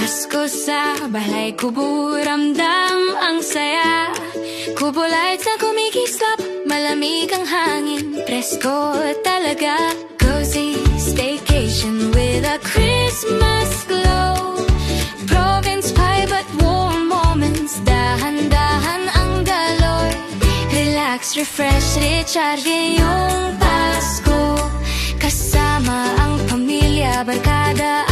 Pasko sa balay kubo, ramdam ang saya. Kubo lights na kumikislap, malamig ang hangin, presko talaga. Cozy staycation with a Christmas glow. Province pie but warm moments, dahan-dahan ang galore. Relax, refresh, recharge yung Pasko. Kasama ang pamilya, barkada